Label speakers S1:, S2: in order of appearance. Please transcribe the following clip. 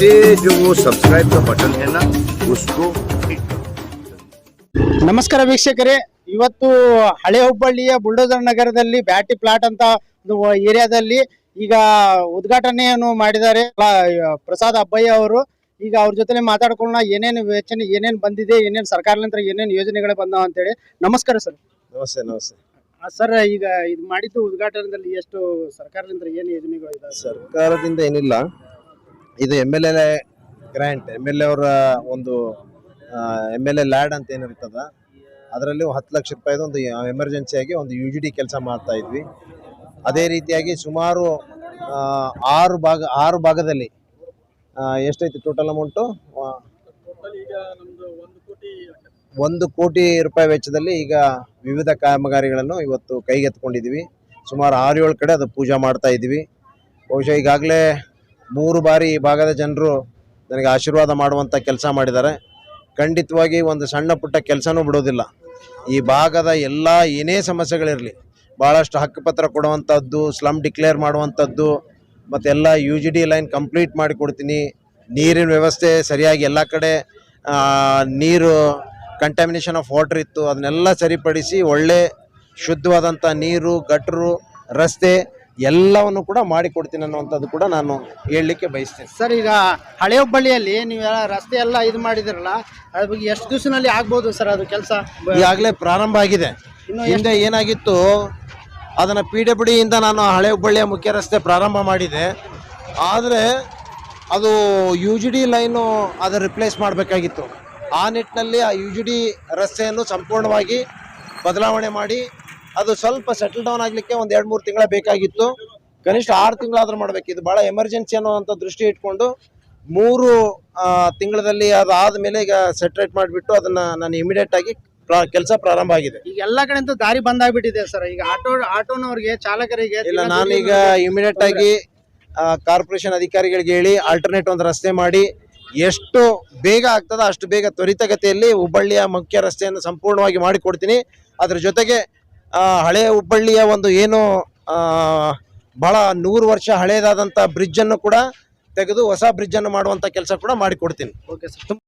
S1: नीचे जो वो सब्सक्राइब का बटन है ना उसको क्लिक करो।
S2: ನಮಸ್ಕಾರ ವೀಕ್ಷಕರೇ, ಇವತ್ತು ಹಳೆ ಹುಬ್ಬಳ್ಳಿಯ ಬುಲ್ಡೋಜರ್ ನಗರದಲ್ಲಿ ಬ್ಯಾಟಿ ಪ್ಲಾಟ್ ಅಂತ ಒಂದು ಏರಿಯಾದಲ್ಲಿ ಈಗ ಉದ್ಘಾಟನೆಯನ್ನು ಮಾಡಿದ್ದಾರೆ ಪ್ರಸಾದ್ ಅಬ್ಬಯ್ಯ ಅವರು. ಈಗ ಅವ್ರ ಜೊತೆ ಮಾತಾಡ್ಕೊಳ್ಳೋಣ, ಏನೇನು ವೇಚನೆ ಏನೇನು ಬಂದಿದೆ, ಏನೇನು ಸರ್ಕಾರದಿಂದ ಏನೇನು ಯೋಜನೆಗಳು ಬಂದಾವ ಅಂತೇಳಿ. ನಮಸ್ಕಾರ ಸರ್.
S3: ನಮಸ್ತೆ. ನಮಸ್ತೆ
S2: ಸರ್, ಈಗ ಇದು ಮಾಡಿದ್ದು ಉದ್ಘಾಟನೆಯಲ್ಲಿ ಎಷ್ಟು ಸರ್ಕಾರದಿಂದ ಏನು ಯೋಜನೆಗಳು ಇದಾವೆ?
S3: ಸರ್ಕಾರದಿಂದ ಏನಿಲ್ಲ, ಇದು MLA ಗ್ರ್ಯಾಂಟ್, MLA ಅವರ ಒಂದು MLA ಲ್ಯಾಡ್ ಅಂತ ಏನಿರ್ತದ ಅದರಲ್ಲಿ 10 ಲಕ್ಷ ರೂಪಾಯಿದು ಒಂದು ಎಮರ್ಜೆನ್ಸಿಯಾಗಿ ಒಂದು UGD ಕೆಲಸ ಮಾಡ್ತಾ ಇದ್ವಿ. ಅದೇ ರೀತಿಯಾಗಿ ಸುಮಾರು 6 ಭಾಗದಲ್ಲಿ ಎಷ್ಟೈತಿ ಟೋಟಲ್ ಅಮೌಂಟು? 1 ಕೋಟಿ ರೂಪಾಯಿ ವೆಚ್ಚದಲ್ಲಿ ಈಗ ವಿವಿಧ ಕಾಮಗಾರಿಗಳನ್ನು ಇವತ್ತು ಕೈಗೆತ್ತಿಕೊಂಡಿದ್ದೀವಿ. ಸುಮಾರು 6-7 ಕಡೆ ಅದು ಪೂಜಾ ಮಾಡ್ತಾ ಇದ್ದೀವಿ. ಬಹುಶಃ ಈಗಾಗಲೇ 3 ಬಾರಿ ಈ ಭಾಗದ ಜನರು ನನಗೆ ಆಶೀರ್ವಾದ ಮಾಡುವಂಥ ಕೆಲಸ ಮಾಡಿದ್ದಾರೆ. ಖಂಡಿತವಾಗಿ ಒಂದು ಸಣ್ಣ ಪುಟ್ಟ ಕೆಲಸನೂ ಬಿಡೋದಿಲ್ಲ. ಈ ಭಾಗದ ಎಲ್ಲ ಏನೇ ಸಮಸ್ಯೆಗಳಿರಲಿ, ಭಾಳಷ್ಟು ಹಕ್ಕುಪತ್ರ ಕೊಡುವಂಥದ್ದು, ಸ್ಲಮ್ ಡಿಕ್ಲೇರ್ ಮಾಡುವಂಥದ್ದು, ಮತ್ತು ಎಲ್ಲ UGD ಲೈನ್ ಕಂಪ್ಲೀಟ್ ಮಾಡಿಕೊಡ್ತೀನಿ. ನೀರಿನ ವ್ಯವಸ್ಥೆ ಸರಿಯಾಗಿ ಎಲ್ಲ ಕಡೆ ನೀರು ಕಂಟ್ಯಾಮಿನೇಷನ್ ಆಫ್ ವಾಟರ್ ಇತ್ತು, ಅದನ್ನೆಲ್ಲ ಸರಿಪಡಿಸಿ ಒಳ್ಳೆ ಶುದ್ಧವಾದಂಥ ನೀರು, ಗಟ್ರು, ರಸ್ತೆ ಎಲ್ಲವನ್ನು ಕೂಡ ಮಾಡಿಕೊಡ್ತೀನಿ ಅನ್ನುವಂಥದ್ದು ಕೂಡ ನಾನು ಹೇಳಲಿಕ್ಕೆ ಬಯಸ್ತೇನೆ.
S2: ಸರ್, ಈಗ ಹಳೆ ಹುಬ್ಬಳ್ಳಿಯಲ್ಲಿ ನೀವು ರಸ್ತೆ ಎಲ್ಲ ಇದು ಮಾಡಿದಿರಲ್ಲ, ಅದ್ರ ಬಗ್ಗೆ ಎಷ್ಟು ದಿವಸದಲ್ಲಿ ಆಗ್ಬೋದು ಸರ್ ಅದು ಕೆಲಸ?
S3: ಈಗಾಗಲೇ ಪ್ರಾರಂಭ ಆಗಿದೆ. ಹಿಂದೆ ಏನಾಗಿತ್ತು ಅದನ್ನು PWD ಇಂದ ನಾನು ಹಳೆ ಹುಬ್ಬಳ್ಳಿಯ ಮುಖ್ಯ ರಸ್ತೆ ಪ್ರಾರಂಭ ಮಾಡಿದೆ. ಆದರೆ ಅದು UGD ಲೈನು ಅದು ರಿಪ್ಲೇಸ್ ಮಾಡಬೇಕಾಗಿತ್ತು. ಆ ನಿಟ್ಟಿನಲ್ಲಿ ಆ UGD ರಸ್ತೆಯನ್ನು ಸಂಪೂರ್ಣವಾಗಿ ಬದಲಾವಣೆ ಮಾಡಿ ಅದು ಸ್ವಲ್ಪ ಸೆಟಲ್ ಡೌನ್ ಆಗಲಿಕ್ಕೆ ಒಂದು 2-3 ತಿಂಗಳ ಬೇಕಾಗಿತ್ತು. ಕನಿಷ್ಠ 6 ತಿಂಗಳಾದ್ರೂ ಮಾಡಬೇಕು. ಇದು ಭಾಳ ಎಮರ್ಜೆನ್ಸಿ ಅನ್ನೋವಂಥ ದೃಷ್ಟಿ ಇಟ್ಕೊಂಡು 3 ತಿಂಗಳಲ್ಲಿ ಅದಾದ ಮೇಲೆ ಈಗ ಸೆಟ್ರೇಟ್ ಮಾಡಿಬಿಟ್ಟು ಅದನ್ನು ನಾನು ಇಮಿಡಿಯೇಟ್ ಆಗಿ ಕೆಲಸ ಪ್ರಾರಂಭ ಆಗಿದೆ.
S2: ಈಗ ಎಲ್ಲ ಕಡೆಯಿಂದ ದಾರಿ ಬಂದಾಗ್ಬಿಟ್ಟಿದೆ ಸರ್. ಈಗ ಆಟೋನವ್ರಿಗೆ, ಚಾಲಕರಿಗೆ
S3: ಇಲ್ಲ, ನಾನೀಗ ಇಮಿಡಿಯೇಟ್ ಆಗಿ ಕಾರ್ಪೊರೇಷನ್ ಅಧಿಕಾರಿಗಳಿಗೆ ಹೇಳಿ ಆಲ್ಟರ್ನೇಟ್ ಒಂದು ರಸ್ತೆ ಮಾಡಿ ಎಷ್ಟು ಬೇಗ ಆಗ್ತದೋ ಅಷ್ಟು ಬೇಗ ತ್ವರಿತಗತಿಯಲ್ಲಿ ಹುಬ್ಬಳ್ಳಿಯ ಮುಖ್ಯ ರಸ್ತೆಯನ್ನು ಸಂಪೂರ್ಣವಾಗಿ ಮಾಡಿಕೊಡ್ತೀನಿ. ಅದ್ರ ಜೊತೆಗೆ ಹಳೆ ಹುಬ್ಬಳ್ಳಿಯ ಒಂದು ಏನು ಬಹಳ 100 ವರ್ಷ ಹಳೆಯದಾದಂಥ ಬ್ರಿಡ್ಜನ್ನು ಕೂಡ ತೆಗೆದು ಹೊಸ ಬ್ರಿಡ್ಜನ್ನು ಮಾಡುವಂಥ ಕೆಲಸ ಕೂಡ ಮಾಡಿಕೊಡ್ತೀನಿ.
S2: Okay sir.